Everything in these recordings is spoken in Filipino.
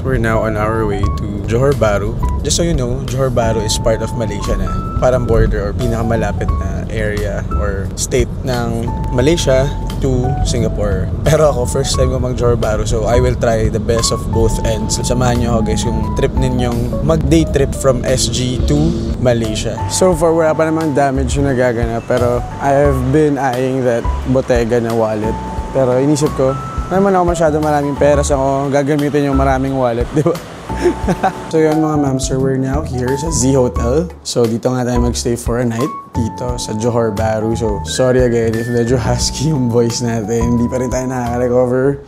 we're now on our way to Johor Bahru. Just so you know, Johor Bahru is part of Malaysia na. Parang border or pinakamalapit na area or state ng Malaysia to Singapore. Pero ako, first time ko mag Johor Bahru, so I will try the best of both ends. Samahan nyo ako guys yung trip ninyong mag-day trip from SG to Malaysia. So far, wala pa namang damage yung nagaganap, pero I have been eyeing that Bottega na wallet. Pero inisip ko, naman ako masyado maraming peras ako gagamitin yung maraming wallet, di ba? So yun mga ma'am, sir, we're now here sa Z Hotel. So dito nga tayo magstay for a night dito sa Johor Bahru. So sorry again if medyo husky yung voice natin, hindi pa rin tayo nakaka-recover.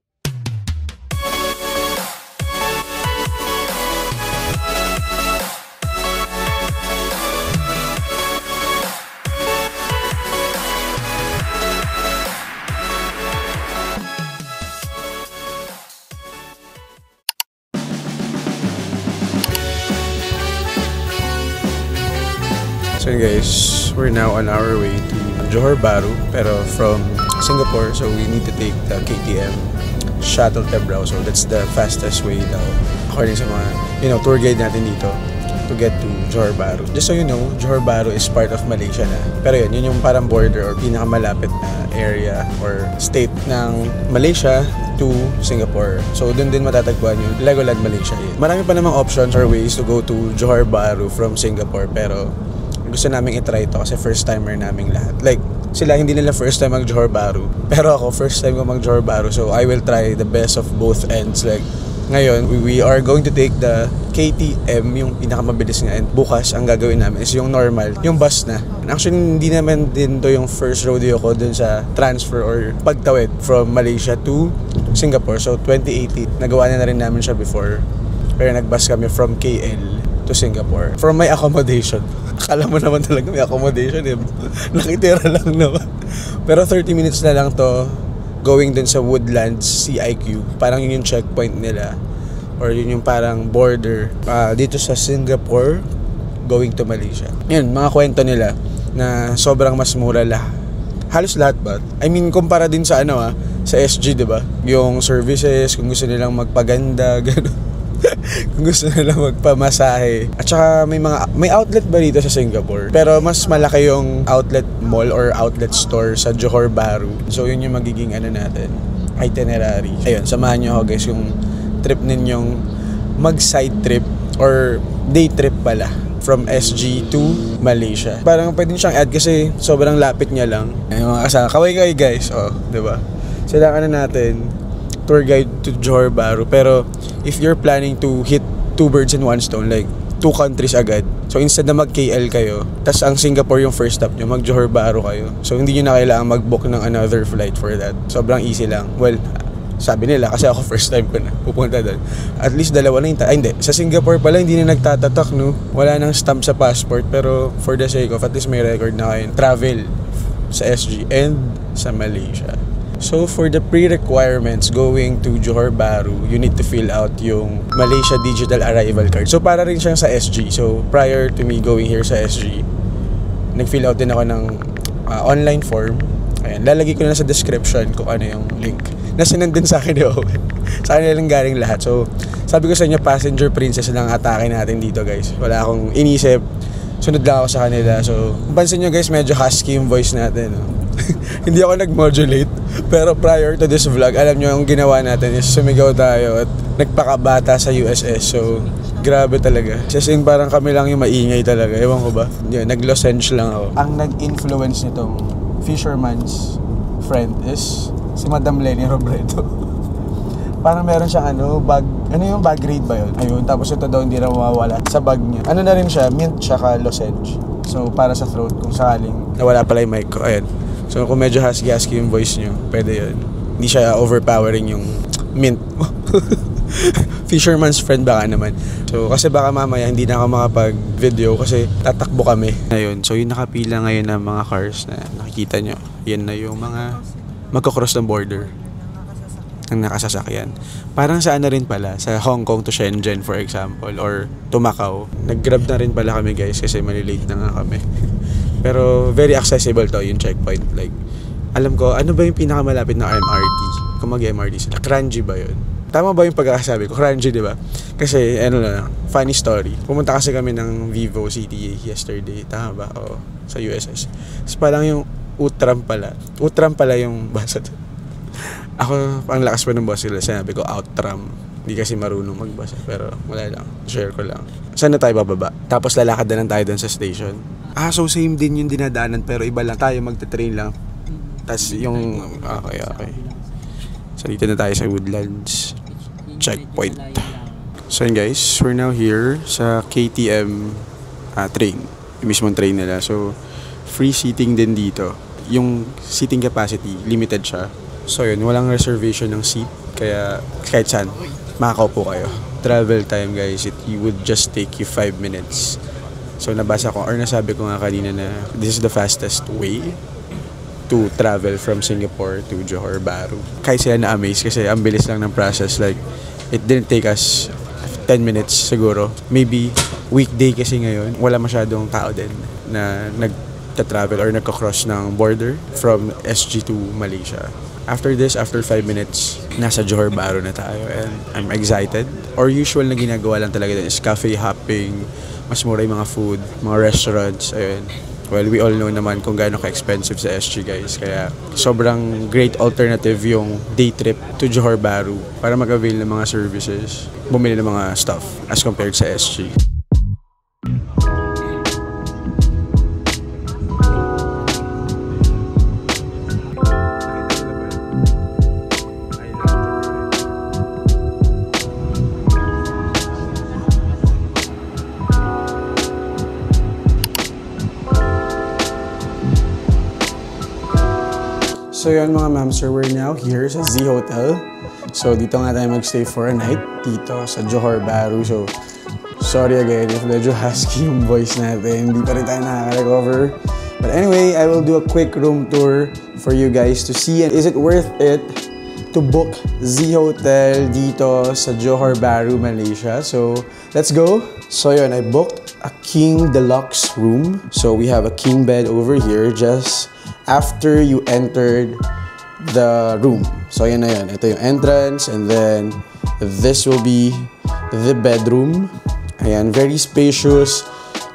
So guys, we're now on our way to Johor Bahru, pero from Singapore, so we need to take the KTM Shuttle Tebrao. So that's the fastest way daw, according sa mga, tour guide natin dito to get to Johor Bahru. Just so you know, Johor Bahru is part of Malaysia na. Pero yun yung parang border or pinakamalapit na area or state ng Malaysia to Singapore. So doon din matatagpuan yung Legoland Malaysia. Marami pa namang options or ways to go to Johor Bahru from Singapore, pero gusto namin i-try ito kasi first timer naming lahat. Like, sila hindi nila first time mag Johor Bahru, pero ako first time ko mag Johor Bahru, so I will try the best of both ends. Like, ngayon, we are going to take the KTM, yung pinakamabilis nga, and bukas ang gagawin namin is yung normal, yung bus na. Actually, hindi naman din to yung first rodeo ko dun sa transfer or pagtawid from Malaysia to Singapore. So 2018, nagawa na rin namin siya before, pero nagbus kami from KL to Singapore. From my accommodation. Akala mo naman talaga may accommodation eh. Nakitira lang naman. Pero 30 minutes na lang to going dun sa Woodlands CIQ. Parang yun yung checkpoint nila. Or yun yung parang border dito sa Singapore going to Malaysia. Yun, mga kwento nila na sobrang mas mura halos lahat ba? I mean, kumpara din sa sa SG, diba? Yung services, kung gusto nilang magpaganda, gano'n. Kung gusto nila magpamasahe. At saka may outlet ba dito sa Singapore? Pero mas malaki yung outlet mall or outlet store sa Johor Bahru. So yun yung magiging natin, itinerary. Ayun, samahan nyo ako guys yung trip ninyong mag-side trip or day trip pala from SG to Malaysia. Parang pwede siyang add kasi sobrang lapit niya lang. Ayun, mga kasama. Kaway guys. O, diba? Sila natin tour guide to Johor Bahru, pero if you're planning to hit two birds in one stone, like two countries agad, so instead na mag-KL kayo, tas ang Singapore yung first stop nyo, mag-Johor Bahru kayo, so hindi nyo na kailangan mag-book ng another flight for that. Sobrang easy lang. Well, sabi nila, kasi ako first time ko na pupunta doon. At least dalawa na yung hindi, sa Singapore pala hindi na nagtatatak, no? Wala nang stamp sa passport, pero for the sake of at least may record na kayo travel sa SG and sa Malaysia. So for the pre-requirements going to Johor Bahru, you need to fill out yung Malaysia Digital Arrival Card. So para rin siyang sa SG. So prior to me going here sa SG, nag-fill out din ako ng online form. Ayan, lalagay ko na sa description kung ano yung link. Nasinend din sa akin yun. Sa kanila lang galing lahat. So sabi ko sa inyo, passenger princess lang atake natin dito guys. Wala akong inisip. Sunod lang ako sa kanila. So pansin nyo guys, medyo husky yung voice natin. Hindi ako nag-modulate. Pero prior to this vlog, alam nyo, ang ginawa natin is sumigaw tayo at nagpakabata sa USS. So, grabe talaga. Kasi parang kami lang yung maingay talaga. Ewan ko ba? Yun, nag-lozenge lang ako. Ang nag-influence nitong fisherman's friend is si Madam Lenny Robredo. Parang meron siyang bag, yung bag raid ba yun? Ayun, tapos ito daw hindi na mawawala sa bag niya. Ano na rin siya, mint tsaka lozenge. So, para sa throat, kung sakaling nawala pala yung mic ko. Ayun. So kung medyo husky yung voice nyo, pwede yun. Hindi siya overpowering yung mint. Fisherman's friend baka naman. So kasi baka mamaya hindi na ako makapag-video kasi tatakbo kami. Ayun, so yung nakapila ngayon ng mga cars na nakikita nyo, yan na yung mga magkakross ng border ng nakasasakyan. Parang sa rin pala, sa Hong Kong to Shenzhen for example, or to Macau. Nag-grab na rin pala kami guys kasi malilate na nga kami. Pero very accessible to yung checkpoint. Like, alam ko, ano ba yung pinakamalapit na MRT? Kung mag-MRT sila. Kranji ba yun? Tama ba yung pagkakasabi ko? Crunchy, di ba? Kasi, ano na, funny story. Pumunta kasi kami ng Vivo CTA yesterday. Tama ba? Oo, sa USS. Tapos parang yung Utram pala yung basa. Ako, ang lakas pa ng boss nila. Sinabi ko, Outram. Hindi kasi marunong magbasa. Pero wala lang. Share ko lang. Saan na tayo bababa? Tapos lalakad na lang tayo dun sa station. So same din yung dinadaanan. Pero iba lang. Tayo magte-train lang. Tapos yung... Okay. So dito na tayo sa Woodlands checkpoint. So yun guys, we're now here sa KTM train. Yung mismong train nila. So free seating din dito. Yung seating capacity, limited siya. So yun, walang reservation ng seat. Kaya kahit saan, makakaupo kayo. Travel time guys, it would just take you 5 minutes. So nabasa ko, or nasabi ko nga kanina na this is the fastest way to travel from Singapore to Johor Bahru. Kaya sila na-amaze kasi ang bilis lang ng process. Like, it didn't take us 10 minutes siguro. Maybe weekday kasi ngayon, wala masyadong tao din na nagta-travel or nagka-cross ng border from SG to Malaysia. After this, after 5 minutes, nasa Johor Bahru na tayo and I'm excited. Or usual na ginagawa lang talaga din is cafe hopping, mas mura yung mga food, mga restaurants, ayun. Well, we all know naman kung gaano ka-expensive sa SG guys. Kaya sobrang great alternative yung day trip to Johor Bahru para mag-avail ng mga services, bumili ng mga stuff as compared sa SG. So yun mga ma'am, sir, we're now here sa Z Hotel. So dito nga tayo magstay for a night dito sa Johor Bahru. So sorry again if medyo husky yung voice natin, hindi pa rin tayo nakaka-recover. But anyway, I will do a quick room tour for you guys to see. And is it worth it to book Z Hotel dito sa Johor Bahru, Malaysia? So let's go. So yun, I booked a King Deluxe room. So we have a king bed over here just after you entered the room. So yan na yan. Ito yung entrance and then this will be the bedroom. Ayan, very spacious.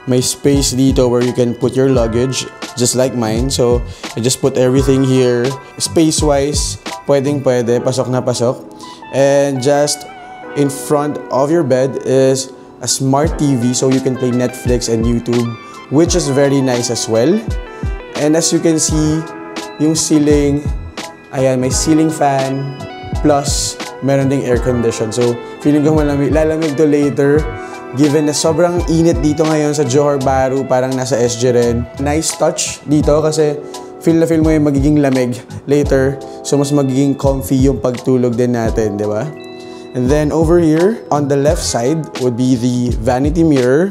May space dito where you can put your luggage just like mine. So I just put everything here. Space-wise, pwedeng-pwede. Pasok na pasok. And just in front of your bed is a smart TV so you can play Netflix and YouTube, which is very nice as well. And as you can see, yung ceiling, ayan, may ceiling fan, plus meron ding air condition. So, feeling ko lalamig to later. Given na sobrang init dito ngayon sa Johor Bahru, parang nasa SG rin. Nice touch dito kasi feel mo yung magiging lamig later. So, mas magiging comfy yung pagtulog din natin, di ba? And then over here, on the left side, would be the vanity mirror,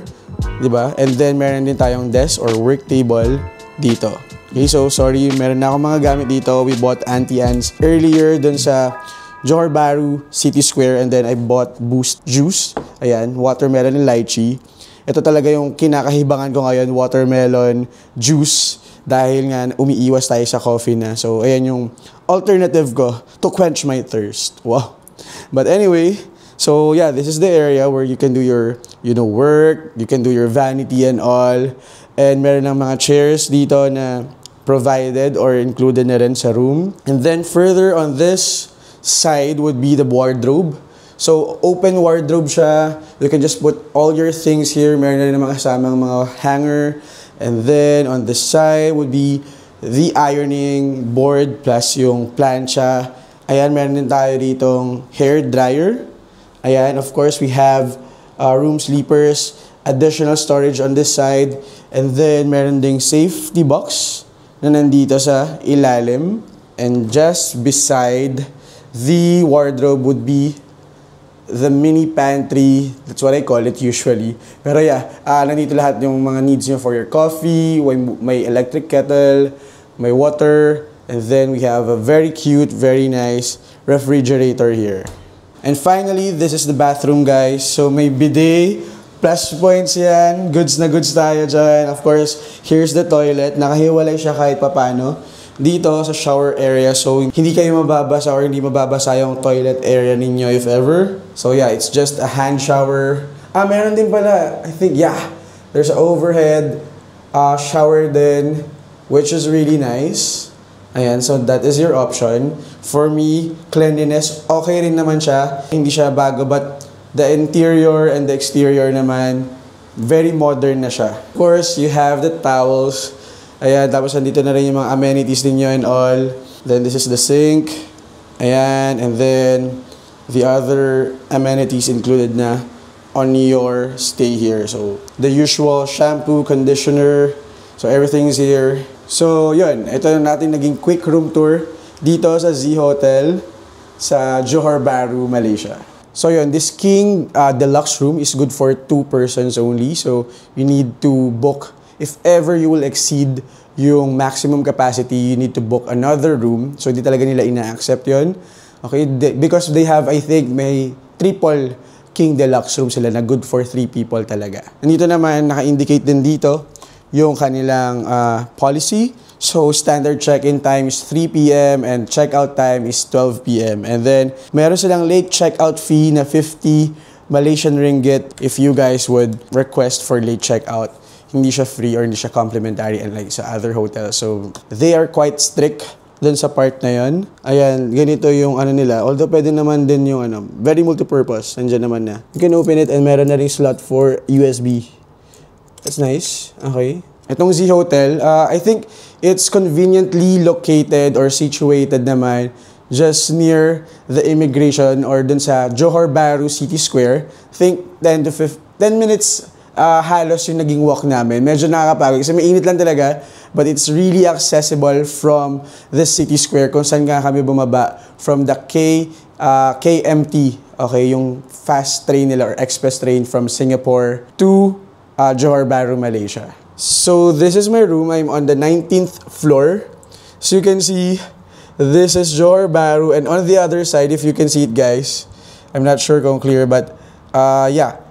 di ba? And then meron din tayong desk or work table dito. Okay, so sorry, meron na akong mga gamit dito. We bought Auntie Anne's earlier dun sa Johor Bahru City Square and then I bought Boost Juice. Ayan, watermelon and lychee. Ito talaga yung kinakahibangan ko ngayon, watermelon juice. Dahil nga umiiwas tayo sa coffee na. So ayan yung alternative ko to quench my thirst. Wow. But anyway, so yeah, this is the area where you can do your, work, you can do your vanity and all. And meron ng mga chairs dito na provided or included na rin sa room. And then further on this side would be the wardrobe. So open wardrobe siya. You can just put all your things here. Meron na rin mga kasamang mga hanger. And then on this side would be the ironing board plus yung plancha. Ayan, meron din tayo ditong hair dryer. Ayan, of course we have room sleepers, additional storage on this side. And then, meron ding safety box na nandito sa ilalim. And just beside the wardrobe would be the mini pantry. That's what I call it usually. Pero yeah, nandito lahat yung mga needs nyo for your coffee. May electric kettle, may water. And then, we have a very cute, very nice refrigerator here. And finally, this is the bathroom, guys. So, may bidet. Plus points yan. Goods na goods tayo dyan. Of course, here's the toilet. Nakahiwalay siya kahit papano. dito sa shower area. So, hindi kayo mababasa or hindi mababasa yung toilet area ninyo if ever. So, yeah, it's just a hand shower. Meron din pala, I think, yeah. There's an overhead shower din, which is really nice. Ayan, so that is your option. For me, cleanliness, okay rin naman siya. Hindi siya bago, but the interior and the exterior naman, very modern na siya. Of course, you have the towels. Ayan, tapos nandito na rin yung mga amenities ninyo and all. Then this is the sink. Ayan, and then the other amenities included na on your stay here. So, the usual shampoo, conditioner. So, everything's here. So, yun. Ito na natin naging quick room tour dito sa Z Hotel sa Johor Bahru, Malaysia. So, yun. This King Deluxe room is good for 2 persons only. So, you need to book. If ever you will exceed yung maximum capacity, you need to book another room. So, di talaga nila ina-accept yun. Okay? Because they have, I think, may triple King Deluxe room sila na good for 3 people talaga. Nandito naman, naka-indicate din dito yung kanilang policy. So, standard check-in time is 3 p.m. and check-out time is 12 p.m. And then, meron silang late check-out fee na 50 Malaysian ringgit if you guys would request for late check-out. Hindi siya free or hindi siya complimentary unlike sa other hotels. So, they are quite strict dun sa part na yun. Ayan, ganito yung ano nila. Although, pwede naman din yung ano, very multi-purpose. Nandiyan naman na. You can open it and meron na rin slot for USB. That's nice. Okay. Itong Z Hotel, I think it's conveniently located or situated naman just near the immigration or dun sa Johor Bahru City Square. Think 10 minutes halos yung naging walk namin. Medyo nakakapagod kasi mainit lang talaga, but it's really accessible from the City Square kung saan nga kami bumaba from the KMT, okay, yung fast train nila or express train from Singapore to Johor Bahru, Malaysia. So this is my room. I'm on the 19th floor. So you can see this is Johor Bahru, and on the other side, if you can see it guys, I'm not sure kung clear, but yeah,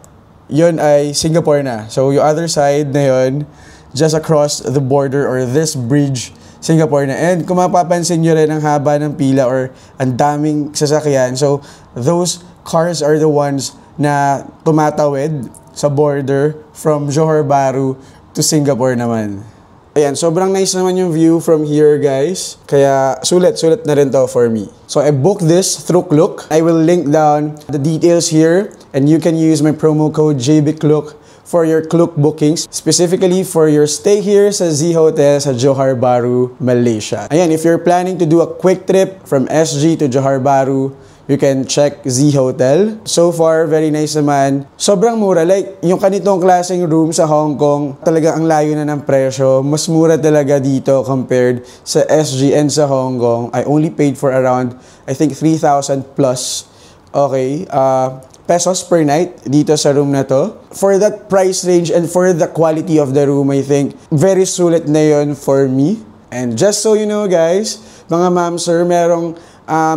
yun ay Singapore na. So, yung other side na yun, just across the border or this bridge, Singapore na. And kung mapapansin nyo rin ang haba ng pila or ang daming sasakyan. So, those cars are the ones na tumatawid sa border from Johor Bahru to Singapore naman. Ayan, sobrang nice naman yung view from here, guys. Kaya, sulit na rin to for me. So, I booked this through Klook. I will link down the details here. And you can use my promo code JBKlook for your Klook bookings. Specifically for your stay here sa Z Hotel sa Johor Bahru, Malaysia. Ayan, if you're planning to do a quick trip from SG to Johor Bahru, you can check Z Hotel. So far, very nice naman. Sobrang mura. Like, yung kanitong klaseng room sa Hong Kong, talagang ang layo na ng presyo. Mas mura talaga dito compared sa SG and sa Hong Kong. I only paid for around, I think, 3,000 plus. Okay, pesos per night dito sa room na to. For that price range and for the quality of the room, I think, very sulit na yun for me. And just so you know, guys, mga ma'am, sir, merong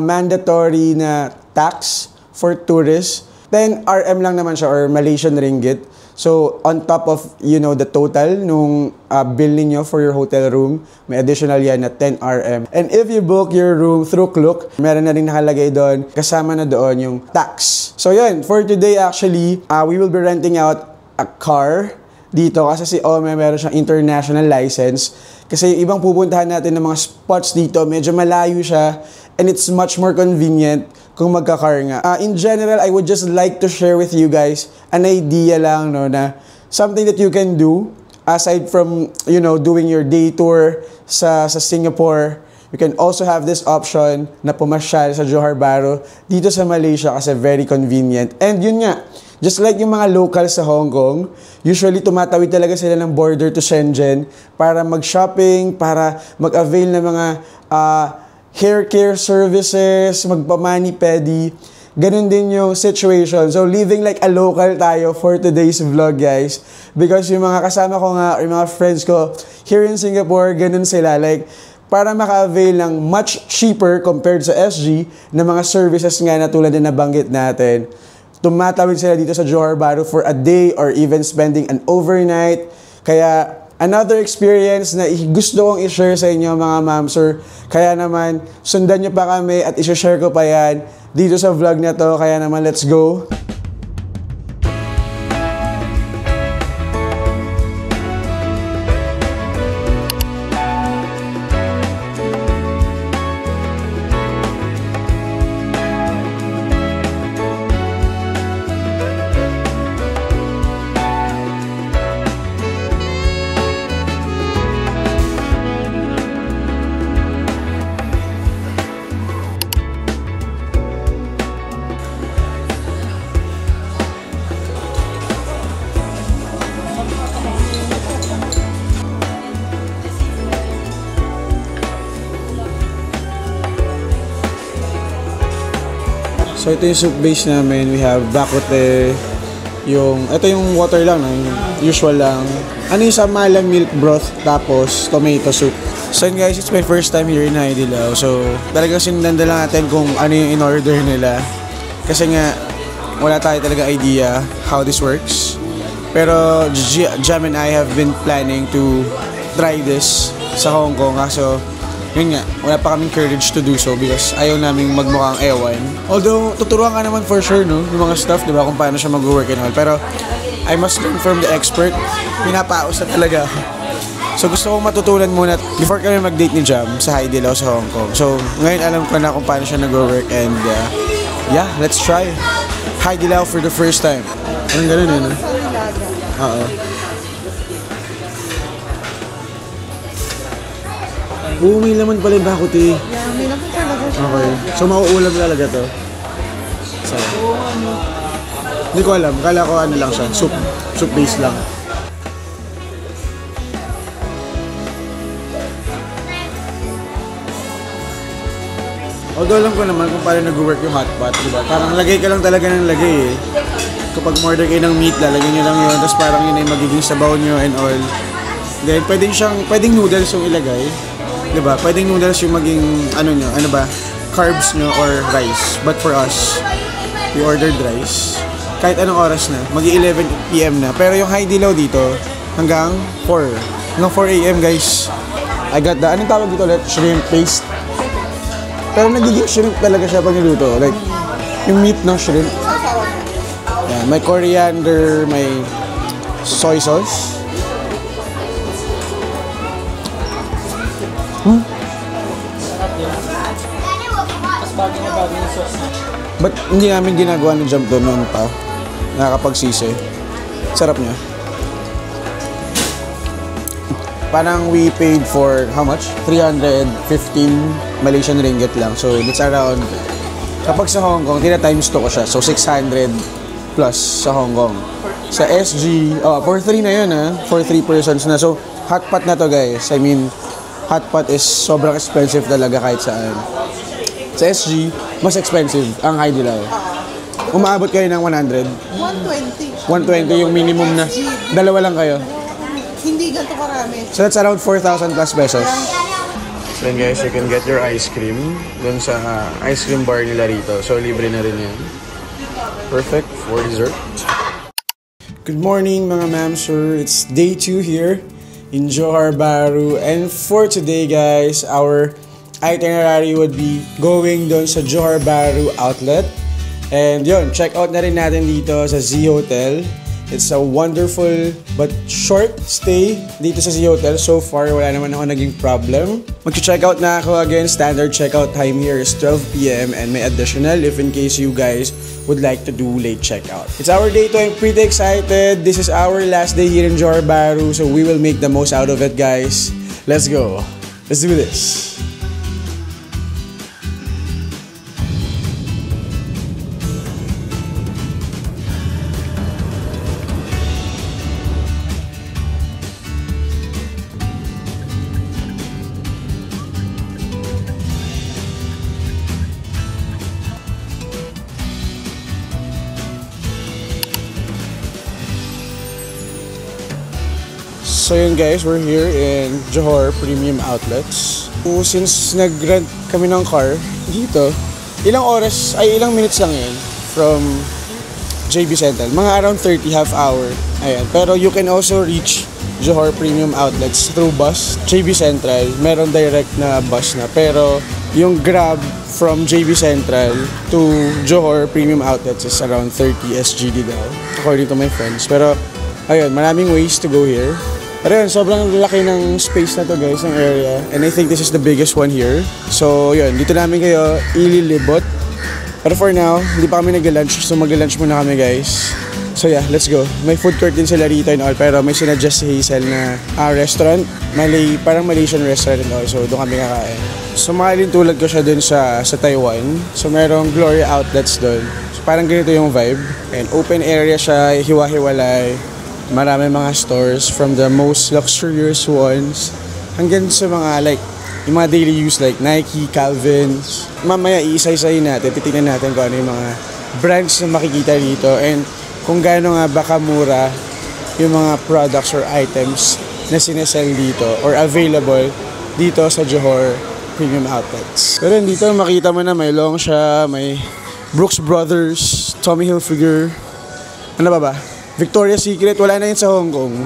mandatory na tax for tourists. 10 RM lang naman siya or Malaysian ringgit. So, on top of, you know, the total nung bill niyo for your hotel room, may additional yan na 10 RM. And if you book your room through Klook, meron na rin nakalagay doon, kasama na doon yung tax. So, yun, for today actually, we will be renting out a car dito kasi si Ome meron siyang international license. Kasi yung ibang pupuntahan natin ng mga spots dito, medyo malayo siya and it's much more convenient kung magka-car nga. In general, I would just like to share with you guys an idea lang, no, na something that you can do aside from, you know, doing your day tour sa Singapore. You can also have this option na pumasyal sa Johor Bahru dito sa Malaysia kasi very convenient. And yun nga, just like yung mga locals sa Hong Kong, usually tumatawid talaga sila ng border to Shenzhen para mag-shopping, para mag-avail ng mga hair care services, magpamani-pedi. Ganun din yung situation. So, living like a local tayo for today's vlog, guys. Because yung mga kasama ko nga, or yung mga friends ko, here in Singapore, ganun sila. Like, para maka-avail ng much cheaper compared sa SG na mga services nga na tulad na nabanggit natin. Tumatawid sila dito sa Johor Bahru for a day or even spending an overnight. Kaya, another experience na gusto kong i-share sa inyo mga mamsur. Kaya naman, sundan nyo pa kami at i-share ko pa yan dito sa vlog na to. Kaya naman, let's go! So ito yung soup base namin. We have bakote, ito yung water lang, yung usual lang. Ano yung samalang milk broth, tapos tomato soup. So yun guys, it's my first time here in Haidilao. So talagang sinundan lang natin kung ano yung in-order nila. Kasi nga, wala tayo talaga idea how this works. Pero Jam and I have been planning to try this sa Hong Kong. Kaso, yun nga, wala pa kaming courage to do so because ayaw naming magmukhang ewan. Although, tuturuan ka naman for sure, no? Yung mga stuff, di ba, kung paano siya mag-work and all. Pero, I must learn from the expert. Pinapaos na talaga. So, gusto kong matutunan muna before kami mag-date ni Jam sa Haidilao sa Hong Kong. So, ngayon alam ko na kung paano siya nag-work and, yeah, let's try Haidilao for the first time. Anong ganun yun, no? Oo. Oo, may laman pala yung bakote. Yeah, may laman talaga siya. Okay. So, mauulam talaga to. So, hindi ko alam. Kala ko ano lang siya. Soup base lang. Although alam ko naman kung paano nag-work yung hot pot, diba? Parang lagay ka lang talaga ng lagay eh. Kapag order kayo ng meat, lalagyan nyo lang yun. Tapos parang yun ay magiging sabaw nyo and all. Then, pwedeng noodles yung ilagay. Diba? Pwedeng noodles yung maging, carbs nyo or rice. But for us, we ordered rice. Kahit anong oras na, mag-11 PM na. Pero yung Haidilao dito, hanggang 4. Hanggang 4 AM guys. I got the, anong tawag dito ulit? Shrimp paste. Pero nagiging shrimp talaga siya pag niluto. Like, yung meat ng shrimp. Yan, may coriander, may soy sauce. Ba't hindi namin ginagawa ng Jam doon noon pa? Nakakapagsisi. Sarap niya. Parang we paid for how much? 315 Malaysian ringgit lang. So that's around, kapag sa Hong Kong, tina-times 2 ko siya. So 600 plus sa Hong Kong. Sa SG, for 3 na yun for 3 persons na. So hot pot na to guys. I mean, hot pot is sobrang expensive talaga kahit saan. Sa SG, mas expensive ang Haidilao. Umaabot kayo ng 100? 120. 120 yung minimum na. Dalawa lang kayo. Hindi ganito karami. So that's around 4,000 plus pesos. So yun guys, you can get your ice cream dun sa ice cream bar nila rito. So libre na rin yan. Perfect for dessert. Good morning mga ma'am, sir. It's day 2 here in Johor Bahru. And for today guys, our itinerary would be going doon sa Johor Bahru outlet. And yun, check out na rin natin dito sa Z Hotel. It's a wonderful but short stay dito sa Z Hotel. So far, wala naman ako naging problem. Mag-check out na ako again. Standard checkout time here is 12 PM and may additional if in case you guys would like to do late checkout. It's our day 2. I'm pretty excited. This is our last day here in Johor Bahru, so we will make the most out of it, guys. Let's go. Let's do this. So yun guys, we're here in Johor Premium Outlets. Since nag-rent kami ng car dito, ilang minutes lang yan from JB Central. Mga around 30, half hour. Ayan. Pero you can also reach Johor Premium Outlets through bus. JB Central, meron direct na bus na. Pero yung Grab from JB Central to Johor Premium Outlets is around 30 SGD daw, according to my friends. Pero ayun, maraming ways to go here. Pero yun, sobrang laki ng space na to guys, ng area. And I think this is the biggest one here. So yun, dito namin kayo ililibot. Pero for now, hindi pa kami nag-lunch. So mag-lunch muna kami guys. So yeah, let's go. May food court din sila rito and all. Pero may sinadjust si Hazel na restaurant. Parang Malaysian restaurant and all. So doon kami kakain. So mahalin tulad ko siya dun sa Taiwan. So merong Gloria Outlets dun. So parang ganito yung vibe. And open area siya, hiwa-hiwalay. Marami mga stores from the most luxurious ones hanggang sa mga like yung mga daily use like Nike, Calvin's. Mamaya iisa-isahin natin, titignan natin kung ano yung mga brands na makikita dito and kung gaano nga ba kamura yung mga products or items na sinesell dito or available dito sa Johor Premium Outlets. Pero dito makita mo na may long siya, may Brooks Brothers, Tommy Hilfiger, ano ba? Victoria's Secret, wala na yun sa Hong Kong.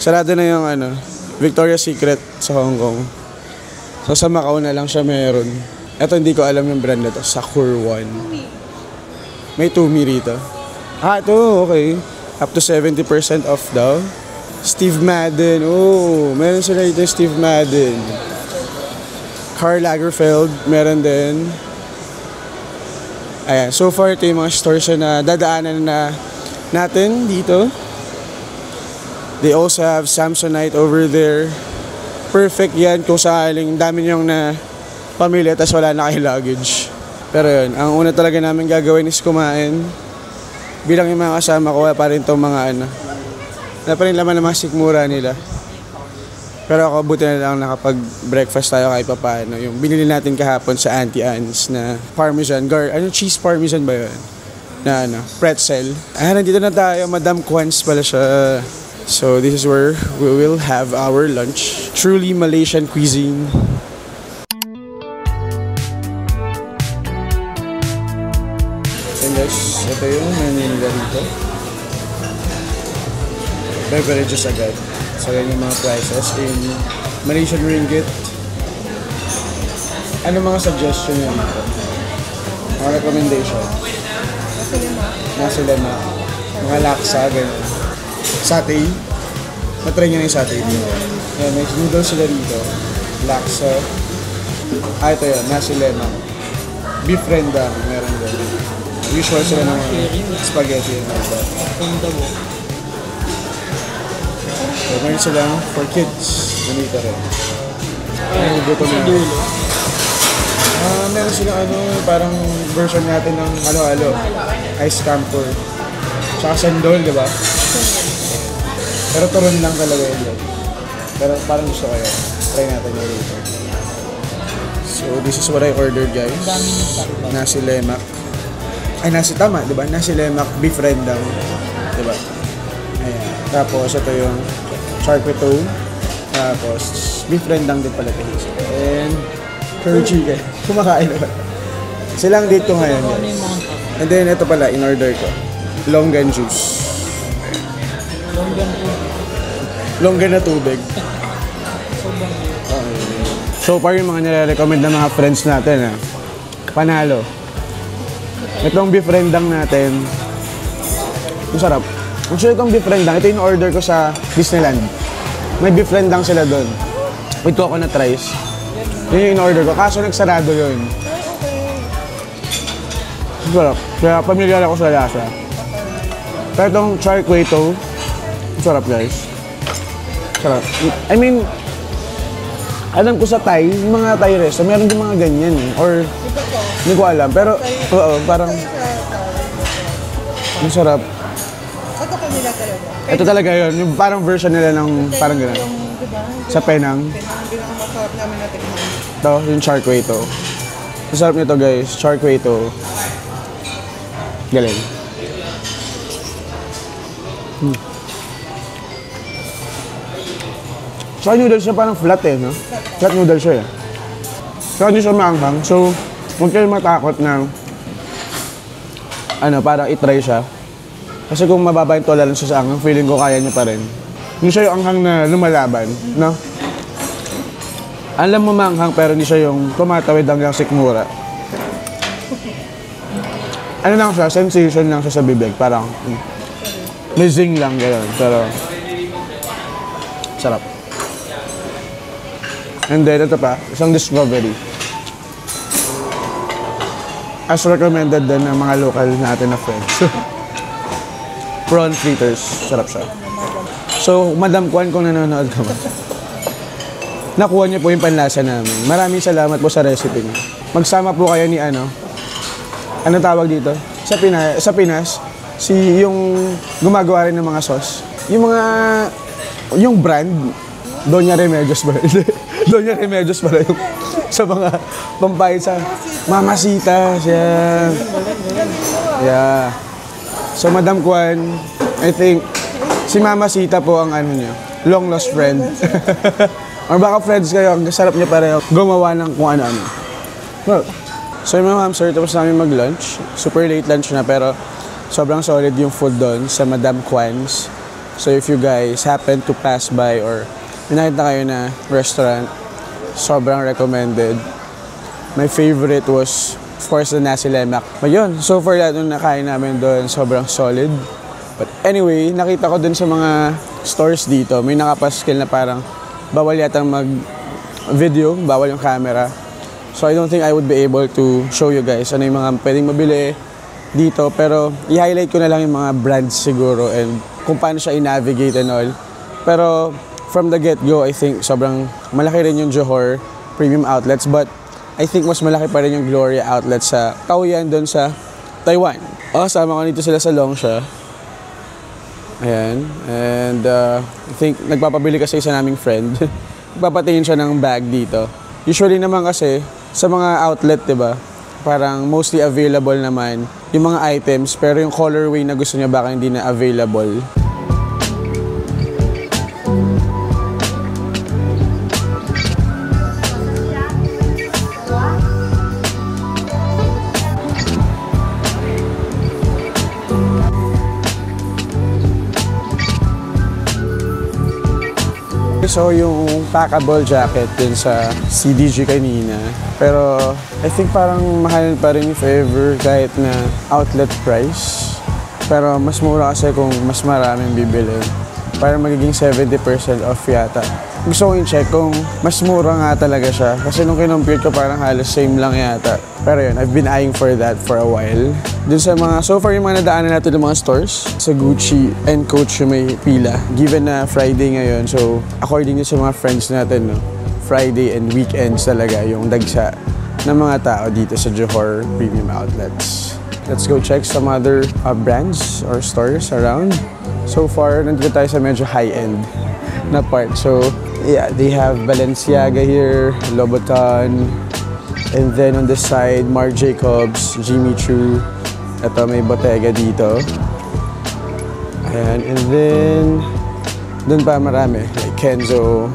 Sarado na yung Victoria's Secret sa Hong Kong. So sa Macau na lang siya meron. Ito hindi ko alam yung brand na to, Sakur One. May Tumi rito. Ito, okay. Up to 70% off daw. Steve Madden, meron sila dito Steve Madden. Karl Lagerfeld, meron din. Ayan, so far ito yung mga stores na dadaanan na natin dito. They also have Samsonite over there. Perfect yan kung sakaling dami nyong na pamilya tas wala na kayong luggage. Pero yun, ang una talaga namin gagawin is kumain. Bilang yung mga kasama ko, wala pa rin itong mga wala pa rin laman ng mga sikmura nila. Pero ako buti na lang nakapag-breakfast tayo kahit pa paano. Yung binili natin kahapon sa Auntie Anne's na parmesan, cheese parmesan ba yun? Na pretzel. Nandito na tayo, Madam Kwan's pala siya. So this is where we will have our lunch. Truly Malaysian cuisine. And guys, ito yung menu nila dito. Beverages agad. So yan yung mga prices in Malaysian ringgit. Ano mga suggestion nyo dito? Mga recommendation? Nasi lemak. Mga laksa, gano'n. Satay. Matry nyo na yung satay dito. Ayan, may noodles sila dito. Laksa. Ito yun, nasi lemak. Beef rendang, meron din. Usual sila ng spaghetti. So, meron silang for kids. Ganito rin. Ano, gutom na. Meron silang parang version natin ng halo-halo. Ice camphor. Tsaka sandol, di ba? Pero turon lang talaga yun. Pero parang gusto ko yun. Try natin yun dito. So, this is what I ordered, guys. Nasi lemak. Tama, di ba? Nasi lemak, beef rendang. Di ba? Ayan. Tapos, ito yung charcuterie. Tapos, beef rendang din pala ito. And curry chicken. Kumakain naman. Silang date ko ngayon, guys. And then, ito pala, in-order ko. Longgan juice. Longgan na tubig. So far yung mga nire-recommend ng mga friends natin, panalo. Itong beef rendang natin, ang sarap. Actually, itong beef rendang, ito yung order ko sa Disneyland. May beef rendang sila doon. With coconut rice. Yun yung in-order ko. Kaso nagsarado yun. Sarap. Kaya pamilyar ako sa lasa. Pero itong charcuterie, sarap guys. Sarap. I mean, alam ko sa Thai, yung mga Thai resto, meron din mga ganyan eh. Or, hindi ko alam. Pero, parang, ang sarap. Ito pamilya talaga. Ito talaga yun. Yung parang version nila ng parang gano'n. Sa Penang. Pinakamasarap namin natin. Ito, yung charcuterie. Ang sarap nito guys, charcuterie. Galing. Saka noodles siya parang flat no? Flat noodles siya Saka hindi siya maanghang. So, huwag kayo matakot na parang itry siya. Kasi kung mababa yung tolerance sa anghang, feeling ko kaya niya pa rin. Hindi siya yung anghang na lumalaban, no? Alam mo manghang pero hindi siya yung tumatawid hanggang sikmura. Ano lang siya, sensation lang siya sa bibig. Parang may zing lang gano'n. Pero sarap. And then ito pa, isang discovery. As recommended din ng mga local natin na friends. Prawn fritters. Sarap siya. So, Madam Kwan, kung nanonood ka ba, nakuha niyo po yung panlasa namin. Maraming salamat po sa recipe niyo. Magsama po kayo ni ano tawag dito? Sa Pinas, yung gumagawa rin ng mga sauce. Yung brand, Doña Remedios ba? Doña Remedios pala yung sa mga pampahit sa Mamacita siya. Yeah. So, Madam Kwan, I think, si Mamacita po ang ano niya, long lost friend. Or baka friends kayo, ang sarap niya pareho gumawa ng kung ano-ano. Well, so yung mga ma'am sir, tapos namin mag-lunch. Super late lunch na pero sobrang solid yung food doon sa Madam Kwan's. So if you guys happen to pass by or nakita kayo na restaurant, sobrang recommended. My favorite was, of course, the nasi lemak. Ayun, so far lahat nung nakain namin doon, sobrang solid. But anyway, nakita ko dun sa mga stores dito, may nakapaskil na parang bawal yatang mag-video, bawal yung camera. So I don't think I would be able to show you guys ano yung mga pwedeng mabili dito. Pero i-highlight ko na lang yung mga brands siguro and kung paano siya i-navigate and all. Pero from the get-go, I think sobrang malaki rin yung Johor Premium Outlets. But I think mas malaki pa rin yung Gloria Outlets sa Taoyuan doon sa Taiwan. Sama ko dito sila sa Longsha. Ayan. And I think nagpapabili kasi isa naming friend. Nagpapatingin siya ng bag dito. Usually naman kasi sa mga outlet, diba, parang mostly available naman yung mga items pero yung colorway na gusto niya baka hindi na available. So yung packable jacket din sa CDG kanina. Pero I think parang mahal pa rin if ever kahit na outlet price. Pero mas mura kasi kung mas maraming bibili. Parang magiging 70% off yata. Gusto ko yung check kung mas mura nga talaga siya. Kasi nung kinompute ko parang halos same lang yata. Pero yun, I've been eyeing for that for a while. Dun sa mga, so far yung mga nadaanan natin ng mga stores, sa Gucci and Coach yung may pila. Given na Friday ngayon, so according to sa mga friends natin, no, Friday and weekends talaga yung dagsa ng mga tao dito sa Johor Premium Outlets. Let's go check some other brands or stores around. So far, nandito tayo sa medyo high-end na part. So, yeah, they have Balenciaga here, Louboutin, and then on the side, Marc Jacobs, Jimmy Choo. Ito, may Bottega dito. Ayan, and then, dun pa marami. Like Kenzo,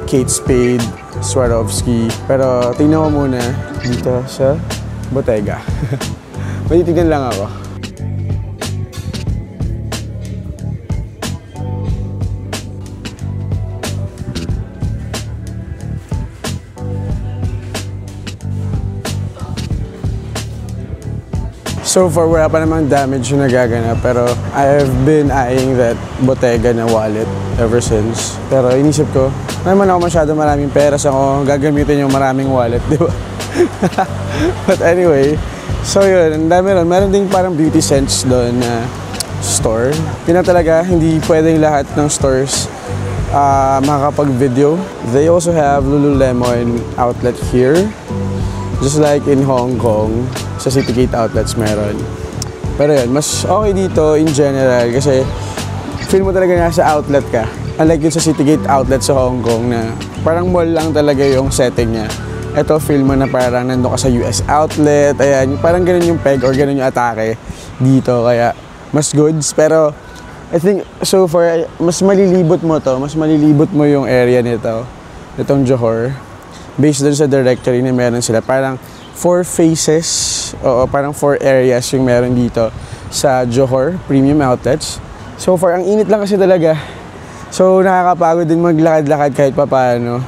Kate Spade, Swarovski. Pero, tingnan ko muna dito sa Bottega. Matitignan lang ako. So far, wala pa namang damage yung nagaganap. Pero I have been eyeing that Bottega na wallet ever since. Pero inisip ko, naman ako masyado maraming peras ako gagamitin yung maraming wallet, di ba? But anyway, so yun, ang dami ron. Meron ding parang beauty sense doon na store. Yun na talaga, hindi pwedeng lahat ng stores makakapag-video. They also have Lululemon outlet here. Just like in Hong Kong, sa Citygate Outlets meron. Pero yun, mas okay dito in general kasi feel mo talaga nasa outlet ka. Unlike yun sa Citygate Outlets sa Hong Kong na parang mall lang talaga yung setting niya. Ito, feel mo na parang nandun ka sa US outlet. Ayan, parang ganun yung peg or ganun yung atake dito. Kaya mas goods. Pero I think so far, mas malilibot mo to. Mas malilibot mo yung area nito. Itong Johor. Based dun sa directory na meron sila. Parang 4 phases, parang 4 areas yung meron dito. sa Johor Premium Outlets. So far, ang init lang kasi talaga. So nakakapagod din maglakad-lakad kahit papaano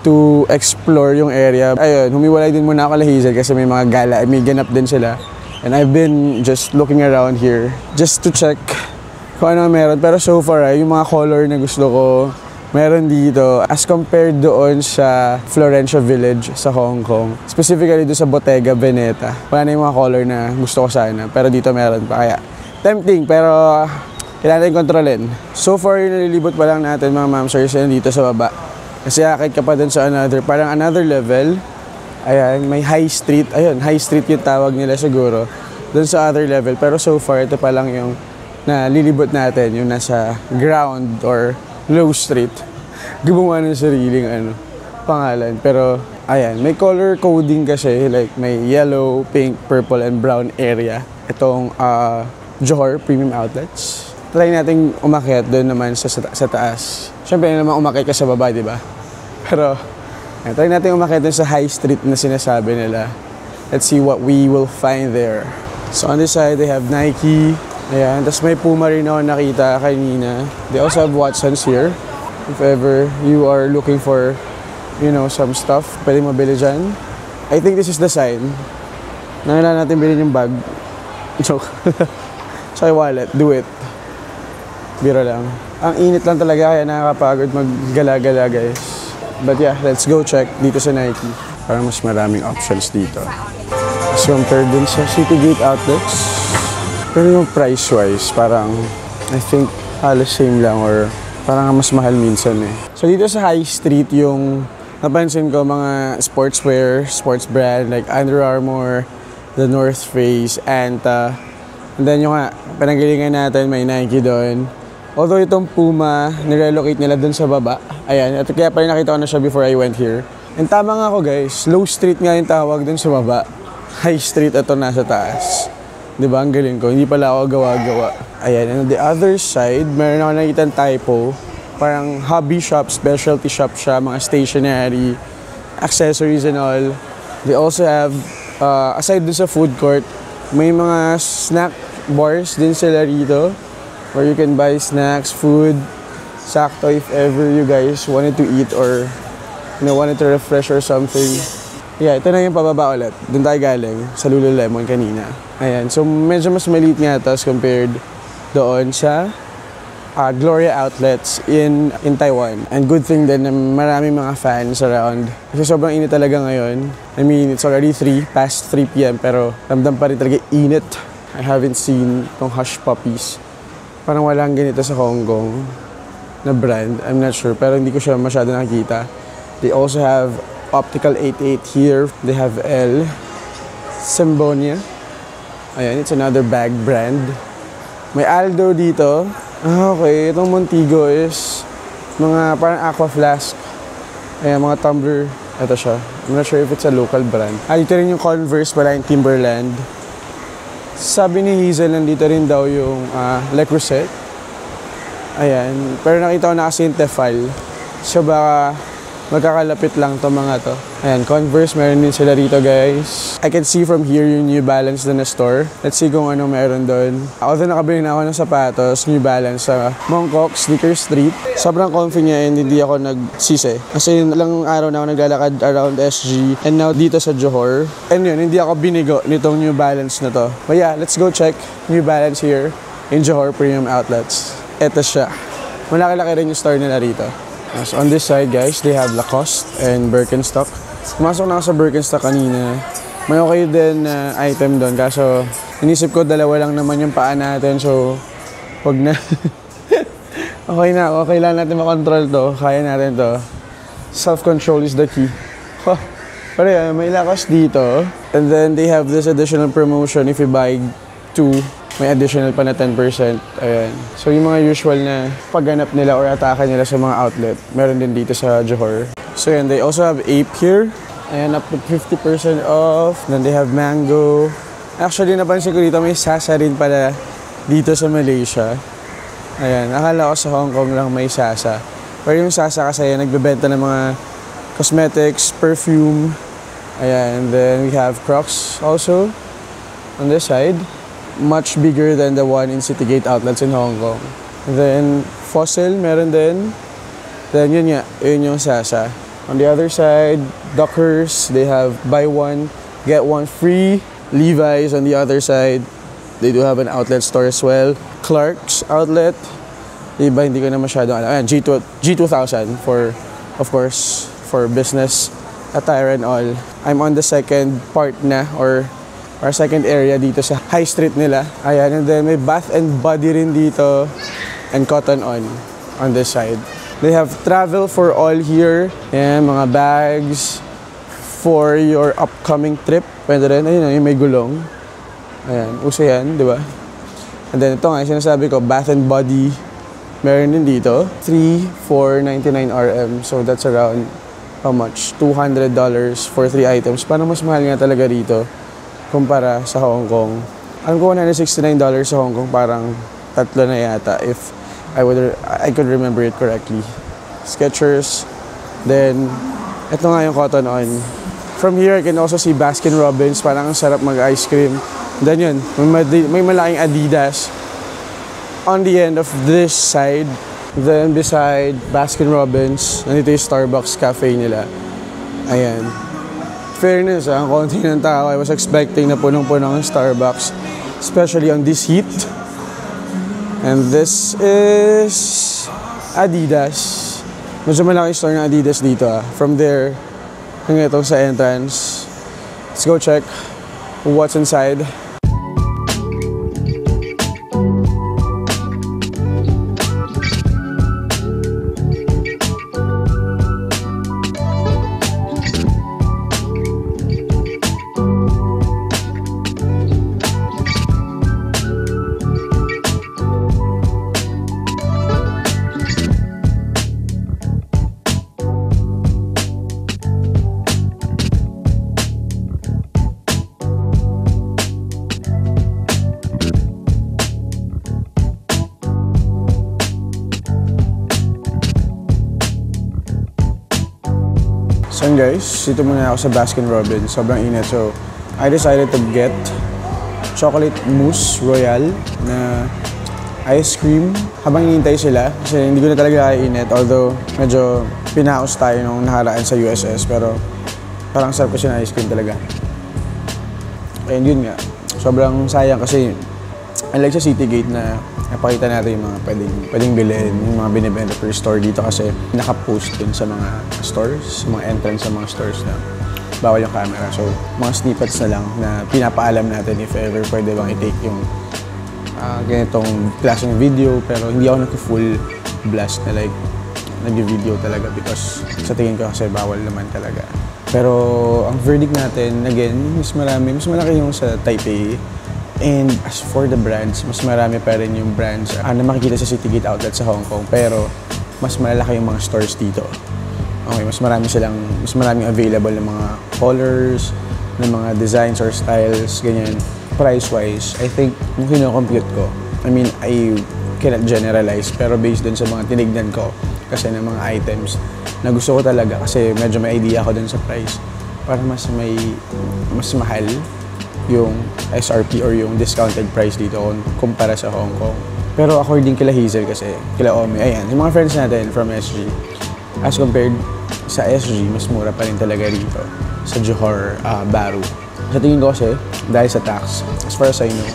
to explore yung area. Ayun, humiwalay din muna ako kay Hazel kasi may mga gala, may ganap din sila. And I've been just looking around here just to check kung ano meron. Pero so far, yung mga color na gusto ko, meron dito as compared doon sa Florencio Village sa Hong Kong. Specifically doon sa Bottega Veneta. Wala na yung mga color na gusto ko sana. Pero dito meron pa. Kaya tempting pero kailangan natin kontrolin. So far, yung nalilibot pa lang natin mga mamsers yan dito sa baba. Kasi akit ka pa dun sa parang another level. Ayan, may high street. Ayun, high street yung tawag nila siguro. Dun sa other level. Pero so far, ito pa lang yung nalilibot natin. Yung nasa ground or low street. Gumawa ng sariling pangalan. Pero, ayan, may color coding kasi. Like, may yellow, pink, purple, and brown area. Itong Johor Premium Outlets. Try natin umakyat doon naman sa taas. Siyempre, naman umakyat ka sa baba, di ba? Pero, try natin umakyat doon sa high street na sinasabi nila. Let's see what we will find there. So, on this side, they have Nike. Ayan. Tapos may Puma rin ako nakita kanina. They also have Watsons here. If ever you are looking for, some stuff, pwede mabili dyan. I think this is the sign. Nangailangan natin bilhin yung bag. Joke. So, wallet. Do it. Biro lang. Ang init lang talaga kaya nakakapagod maggala-gala guys. But yeah, let's go check dito sa Nike. Parang mas maraming options dito. As compared dun sa Citygate Outlets. Pero yung price-wise, parang I think halos same lang or parang mas mahal minsan eh. So dito sa High Street yung napansin ko mga sportswear, sports brand like Under Armour, The North Face, Anta. And then yung pananggalingan natin may Nike doon. Although itong Puma, nirelocate nila dun sa baba. Ayan, at kaya pala nakita ko na siya before I went here. And tama nga ako guys, low street nga yung tawag dun sa baba. High street ito nasa taas. Diba, ang galing ko, hindi pala ako gawa-gawa. Ayan, and on the other side, meron ako nakita typo. Parang hobby shop, specialty shop siya, mga stationery, accessories and all. They also have, aside dun sa food court, may mga snack bars din sila rito. Where you can buy snacks, food, sakto if ever you guys wanted to eat or wanted to refresh or something. Yeah, ito na yung pababa ulit. Doon tayo galing sa Lululemon kanina. Ayan, so medyo mas maliit nga ito as compared doon sa Gloria Outlets in Taiwan. And good thing din na maraming mga fans around. Kasi sobrang init talaga ngayon. I mean, it's already past 3 p.m. pero ramdam pa rin talaga init. I haven't seen tong Hush Puppies. Parang walang ganito sa Hong Kong na brand. I'm not sure, pero hindi ko siya masyado nakikita. They also have Optical 88 here. They have L. Sembonia. Ayan, it's another bag brand. May Aldo dito. Okay, itong Montego is mga parang aqua flask. Ayan, mga tumbler. Ito siya. I'm not sure if it's a local brand. Dito rin yung Converse pala, yung Timberland. Sabi ni Hazel, nandito rin daw yung Le Creuset. Ayan. Pero nakita ko na kasi yung Tefal. So baka magkakalapit lang to mga to. Ayan, Converse, meron din sila rito guys. I can see from here yung New Balance na store. Let's see kung ano meron doon. Although nakabili na ako ng sapatos, New Balance sa Mongkok, Sneaker Street. Sobrang comfy niya and hindi ako nagsisi. Kasi ilang araw na ako naglalakad around SG and now dito sa Johor. And yun, hindi ako binigo nitong New Balance na to. But yeah, let's go check New Balance here in Johor Premium Outlets. Ito siya. Malaki-laki rin yung store nila rito. So on this side guys, they have Lacoste and Birkenstock. Pumasok na ako sa Birkenstock kanina. May okay din item doon. Kaso inisip ko dalawa lang naman yung paa natin. So wag na. Okay na. Okay lang natin makontrol to. Kaya natin to. Self-control is the key. Pero yeah, may Lacoste dito. And then they have this additional promotion if you buy 2. May additional pa na 10%. Ayan. So yung mga usual na pagganap nila or atake nila sa mga outlet, meron din dito sa Johor. So yan, they also have Ape here. Ayan, up to 50% off. Then they have Mango. Actually, napansin ko dito may Sasa rin pala dito sa Malaysia. Ayan, akala ko sa Hong Kong lang may Sasa. Pero yung Sasa kasi nagbebenta ng mga cosmetics, perfume. Ayan, and then we have Crocs also on this side. much bigger than the one in Citygate outlets in Hong Kong. Then Fossil, meron din. Then yun yung Sasa. On the other side, Dockers, they have buy one, get one free. Levi's on the other side, they do have an outlet store as well. Clark's outlet, iba hindi ko na masyadong alam. Ayan, G2000 for, of course, for business attire and all. I'm on the second part na or second area dito sa High Street nila. Ayan, and then may Bath and Body rin dito and Cotton on this side. They have travel for all here. Ayan, mga bags for your upcoming trip. Pwede rin, ayun, yung may gulong. Ayan, uso yan, di ba? And then ito nga, yung sinasabi ko, Bath and Body. Meron din dito. 3,499 RM. So that's around, how much? $200 for 3 items. Parang mas mahal nga talaga rito kumpara sa Hong Kong. Alam ko $169 sa Hong Kong, parang tatlo na yata if I could remember it correctly. Skechers. Then, ito nga yung Cotton On. From here, I can also see Baskin Robbins. Parang ang sarap mag-ice cream. Then yun, may malaking Adidas on the end of this side. Then beside Baskin Robbins, nandito yung Starbucks cafe nila. Ayan. Fairness, ang konti ng tao. I was expecting na punong-puno ang Starbucks. Especially on this heat. And this is Adidas. Medyo malaki store ng Adidas dito From there, hanggang itong sa entrance. Let's go check what's inside. So guys, dito muna ako sa Baskin Robbins. Sobrang init. So, I decided to get chocolate mousse royal na ice cream habang hinihintay sila. Kasi hindi ko na talaga kainit. Although, medyo pinaos tayo nung naharaan sa USS. Pero, parang sarap kasi na ice cream talaga. And yun nga. Sobrang sayang kasi unlike sa Citygate na napakita natin yung mga pwedeng bilhin, yung mga binibenta per store dito kasi nakapost din sa mga stores, sa mga entrance sa mga stores na bawal yung camera. So, mga snippets na lang na pinapaalam natin if ever pwede bang i-take yung ganitong klaseng video pero hindi ako nag-full blast na like nag-video talaga because sa tingin ko kasi bawal naman talaga. Pero ang verdict natin, again, mas malaki yung sa Taipei. And as for the brands, mas marami pa rin yung brands na makikita sa Citygate outlet sa Hong Kong. Pero mas malalaki yung mga stores dito. Okay, mas maraming available ng mga colors, ng mga designs or styles, ganyan. Price-wise, I think, yung kino-compute ko, I cannot generalize, pero based dun sa mga tinignan ko, kasi ng mga items na gusto ko talaga, kasi medyo may idea ako dun sa price, para mas mahal yung SRP or yung discounted price dito kumpara sa Hong Kong. Pero according kila Hazel kasi, kila Omi, ayan, yung mga friends natin from SG, as compared sa SG, mas mura pa rin talaga rito sa Johor Bahru. Sa tingin ko kasi, dahil sa tax, as far as I know,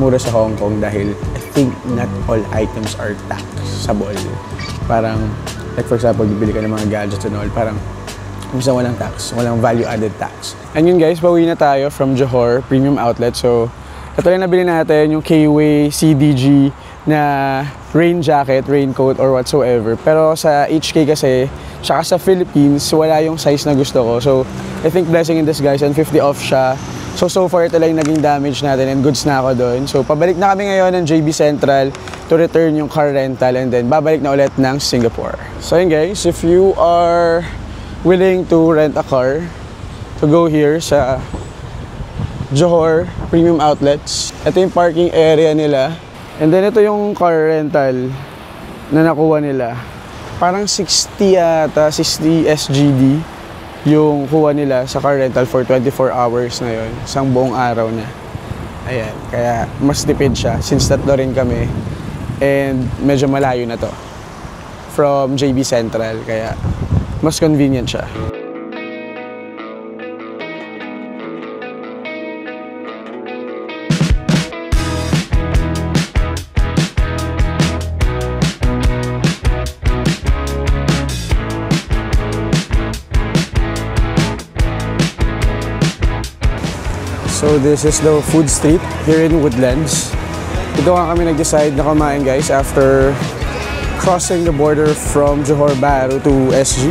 mura sa Hong Kong dahil I think not all items are taxable. Parang, like for example, bibili ka ng mga gadgets and all, parang minsan walang tax, walang value-added tax. And yun guys, pauwi na tayo from Johor Premium Outlet. So, ito rin nabili natin yung K-Way CDG na rain jacket, raincoat, or whatsoever. Pero sa HK kasi, tsaka sa Philippines, wala yung size na gusto ko. So, I think blessing in disguise and 50 off siya. So far, ito lang yung naging damage natin and goods na ako doon. So, pabalik na kami ngayon ng JB Central to return yung car rental and then babalik na ulit ng Singapore. So yun guys, if you are willing to rent a car to go here sa Johor Premium Outlets. Ito yung parking area nila. And then ito yung car rental na nakuha nila. Parang 60 SGD yung kuha nila sa car rental for 24 hours na yun. Isang buong araw na. Ayan, kaya mas tipid siya since tatlo rin kami. And medyo malayo na to from JB Central, kaya mas convenient siya. So this is the food street here in Woodlands. Dito nga kami nag-decide na kumain guys after crossing the border from Johor Bahru to SG.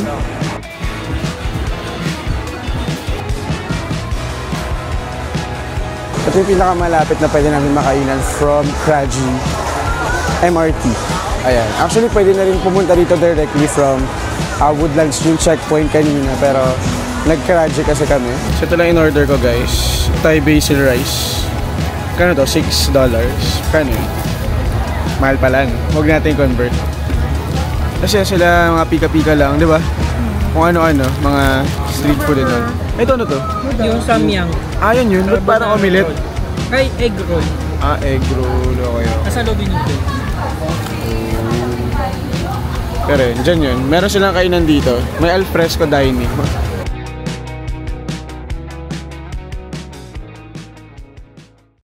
Ito yung pinakamalapit na pwede namin makainan from Kraji MRT. Ayan. Actually pwede na rin pumunta dito directly from Woodlands yung checkpoint kanina, pero nag-Kraji kasi kami. So ito lang in-order ko guys. Thai basil rice. Kano to? $6. Kano yun? Mahal pala, no? Huwag natin convert. Kasi sila mga pika-pika lang, di ba? Kung ano-ano, mga street food din doon. Ito ano to? Yung samyang. Ah, yun. Ba't parang omelette? Ay, egg roll. Ah, egg roll. Okay. Nasa lobby nito. Pero yun, dyan yun. Meron silang kainan dito. May alfresco dining.